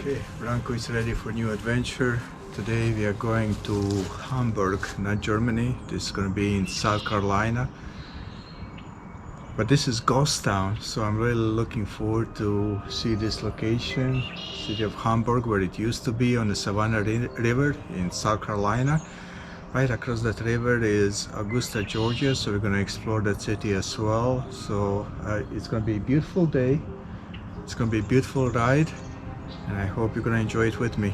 Okay, Branko is ready for a new adventure. Today we are going to Hamburg, not Germany. This is going to be in South Carolina. But this is ghost town, so I'm really looking forward to see this location, city of Hamburg, where it used to be on the Savannah River in South Carolina. Right across that river is Augusta, Georgia, so we're going to explore that city as well. So it's going to be a beautiful day. It's going to be a beautiful ride, and I hope you're going to enjoy it with me.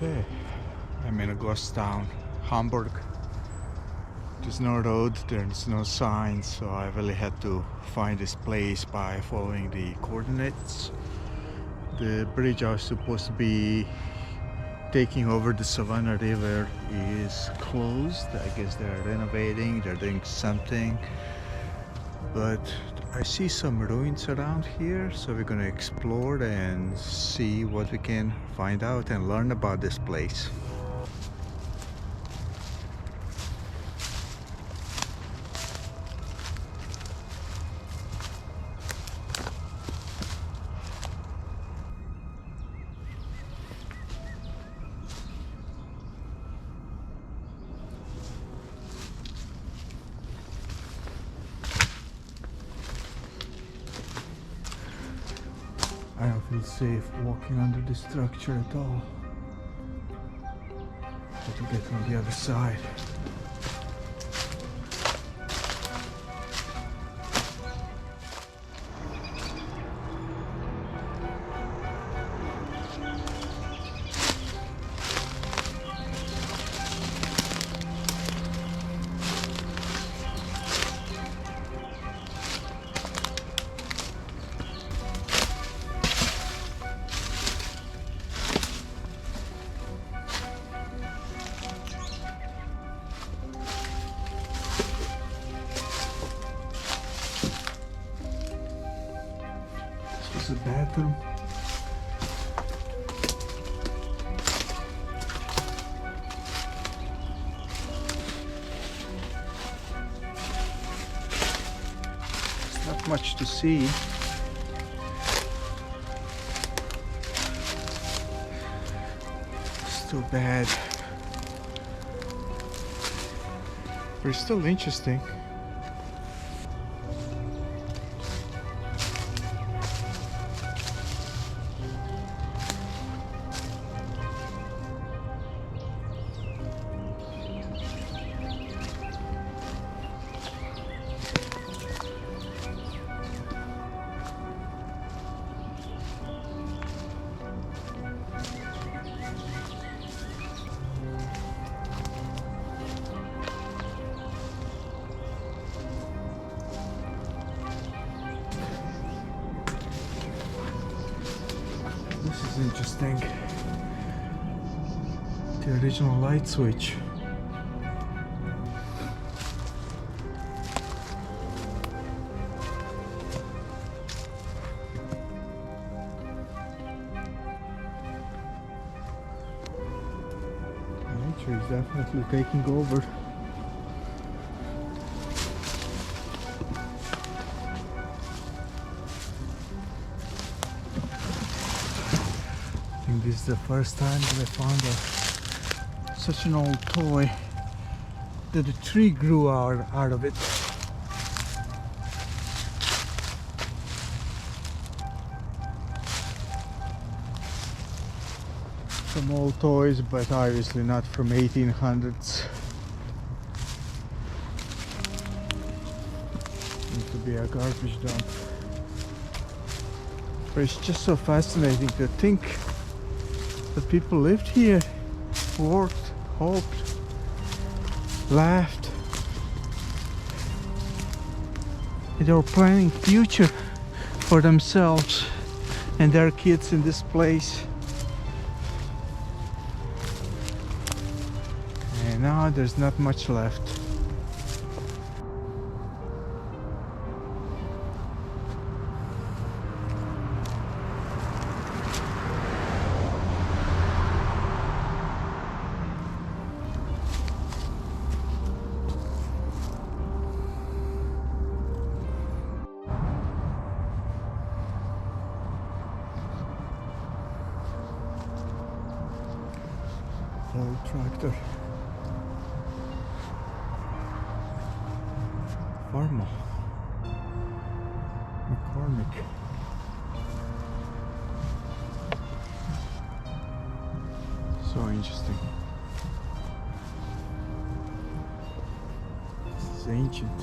Okay, I'm in a ghost town, Hamburg. There's no road, there's no signs, so I really had to find this place by following the coordinates. The bridge I was supposed to be taking over the Savannah River is closed. I guess they're renovating, they're doing something. But I see some ruins around here, so we're gonna explore and see what we can find out and learn about this place. I don't feel safe walking under the structure at all. Have to get on the other side. The bathroom. There's not much to see. It's too bad. But it's still interesting. This is interesting. The original light switch. Nature is definitely taking over. I think this is the first time that I found such an old toy that a tree grew out of it. Some old toys, but obviously not from 1800s. Needs to be a garbage dump. But it's just so fascinating to think that people lived here, worked, hoped, laughed. They were planning future for themselves and their kids in this place. And now there's not much left. Old tractor. Farmer. McCormick. So interesting. This is ancient.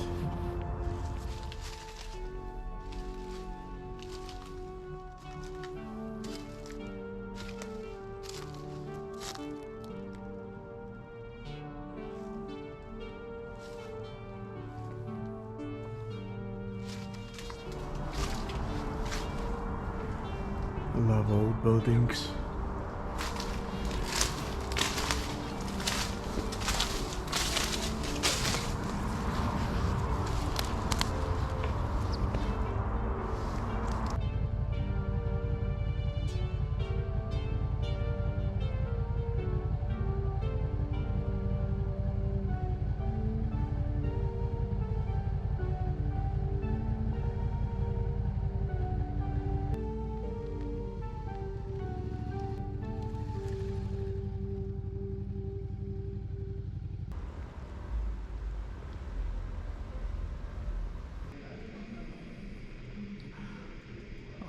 I love old buildings.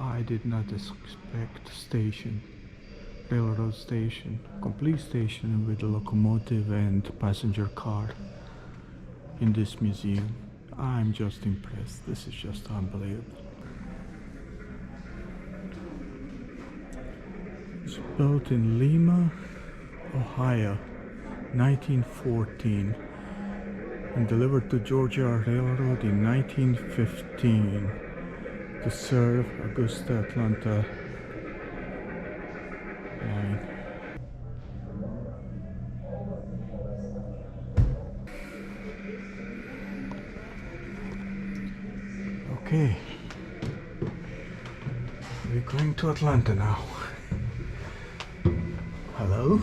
I did not expect railroad station, complete station with a locomotive and passenger car in this museum. I'm just impressed. This is just unbelievable. It's built in Lima, Ohio, 1914, and delivered to Georgia Railroad in 1915. To serve Augusta Atlanta line. Okay, we're going to Atlanta now. Hello?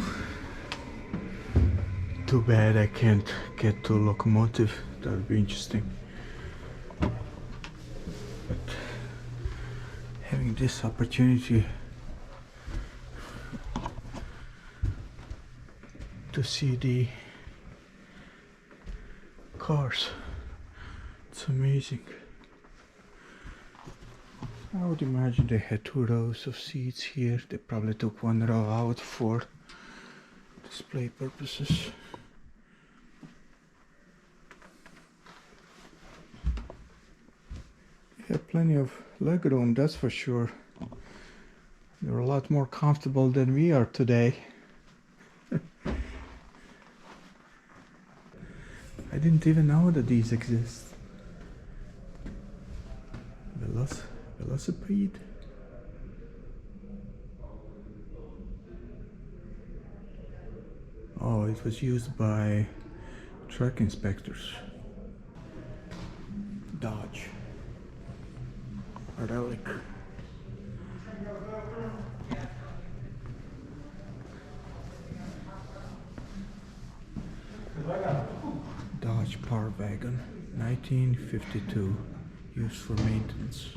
Too bad I can't get to locomotive. That would be interesting. Having this opportunity to see the cars, it's amazing. I would imagine they had 2 rows of seats here. They probably took 1 row out for display purposes. Yeah, plenty of legroom, that's for sure. They're a lot more comfortable than we are today. I didn't even know that these exist. Velocipede. Oh, it was used by truck inspectors. Dodge. A relic. Dodge Power Wagon, 1952, used for maintenance.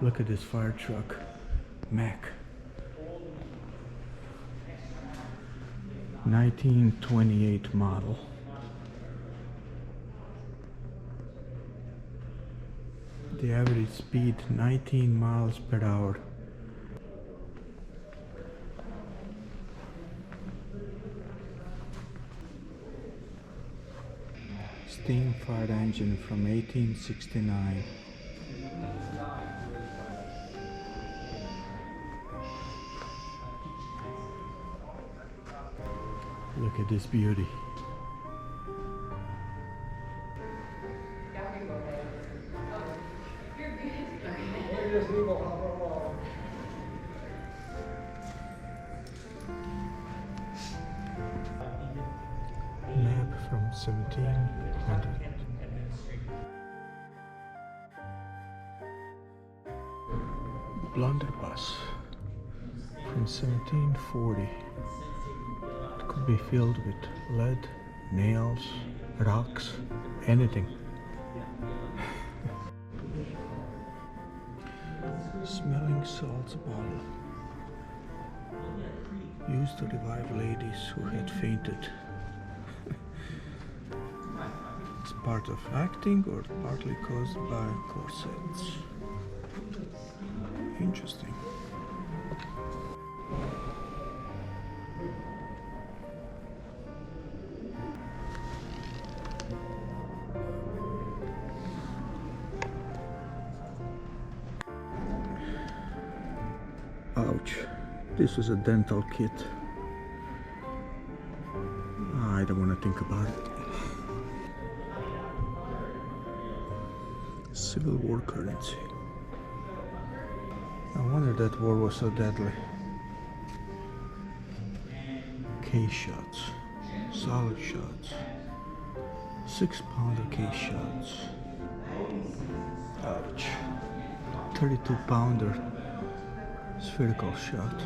Look at this fire truck, Mack. 1928 model. The average speed 19 miles per hour. Steam fire engine from 1869. Look at this beauty. Map from 1700. Blunderbuss from 1740. It could be filled with lead, nails, rocks, anything. Smelling salts bottle. Used to revive ladies who had fainted. It's part of acting or partly caused by corsets. Interesting. Ouch. This was a dental kit. I don't want to think about it. Civil War currency. No wonder that war was so deadly. Case shots, solid shots, 6-pounder case shots. Ouch. 32-pounder spherical shot.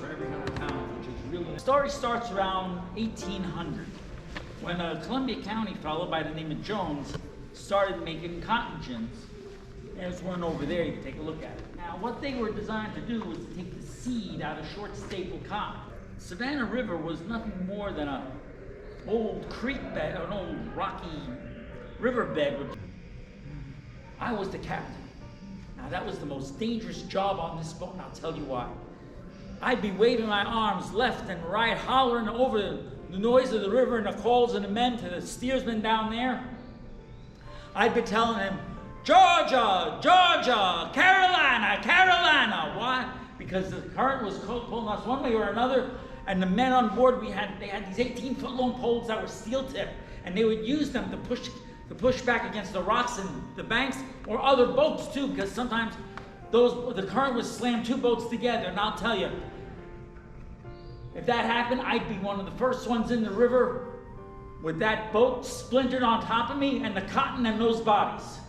For every 100 pounds, which is really. The story starts around 1800 when a Columbia County fellow by the name of Jones started making cotton gins. There's one over there, you can take a look at it. Now, what they were designed to do was to take the seed out of short staple cotton. Savannah River was nothing more than an old creek bed, an old rocky riverbed. I was the captain. Now, that was the most dangerous job on this boat, and I'll tell you why. I'd be waving my arms left and right, hollering over the noise of the river and the calls of the men to the steersman down there. I'd be telling him, Georgia, Georgia, Carolina, Carolina. Why? Because the current was pulling us one way or another, and the men on board, they had these 18-foot long poles that were steel tipped, and they would use them to push back against the rocks and the banks, or other boats too, because sometimes the current would slam two boats together. And I'll tell you, if that happened, I'd be one of the first ones in the river with that boat splintered on top of me and the cotton and those bodies.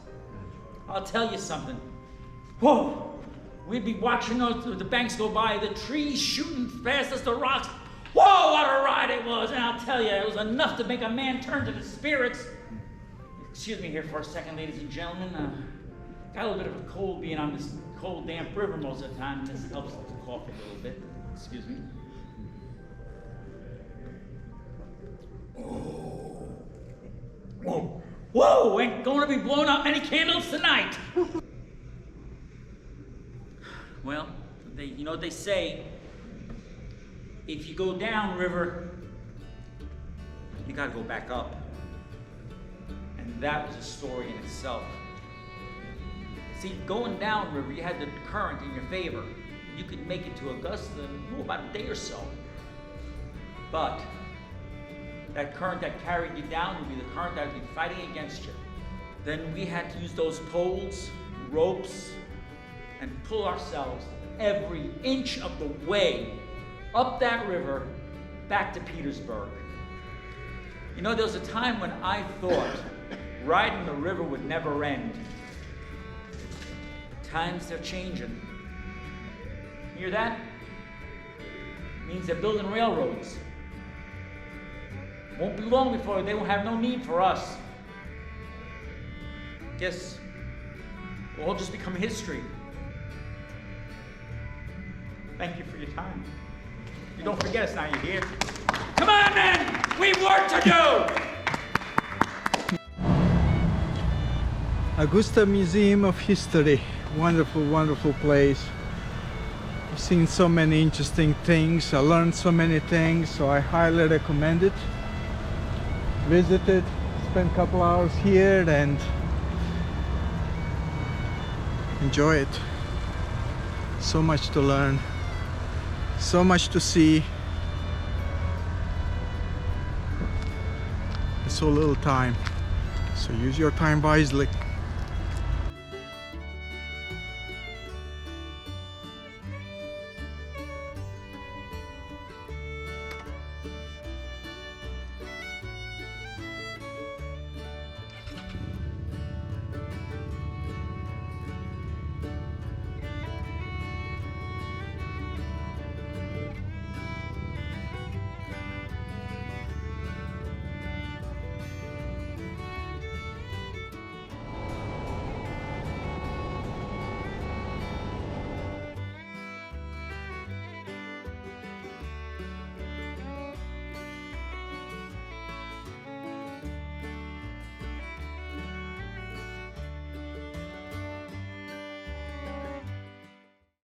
I'll tell you something. Whoa! We'd be watching the banks go by, the trees shooting fast as the rocks. Whoa, what a ride it was! And I'll tell you, it was enough to make a man turn to the spirits. Excuse me here for a second, ladies and gentlemen. Got a little bit of a cold being on this cold, damp river most of the time. This helps to cough a little bit. Excuse me. Oh. Whoa. Whoa! Ain't going to be blowing out many candles tonight. Well, you know what they say. If you go down river, you got to go back up. And that was a story in itself. See, going down river, you had the current in your favor. You could make it to Augusta in about a day or so. But that current that carried you down would be the current that would be fighting against you. Then we had to use those poles, ropes, and pull ourselves every inch of the way up that river back to Petersburg. You know, there was a time when I thought riding the river would never end. Times they're changing. Hear that? It means they're building railroads. Won't be long before they won't have no need for us. Guess we'll all just become history. Thank you for your time. You don't forget us now you're here. Come on, men! We've work to do! Augusta Museum of History. Wonderful, wonderful place. I've seen so many interesting things. I learned so many things, so I highly recommend it. Visit it, spend a couple hours here and enjoy it. So much to learn, so much to see. So little time, so use your time wisely.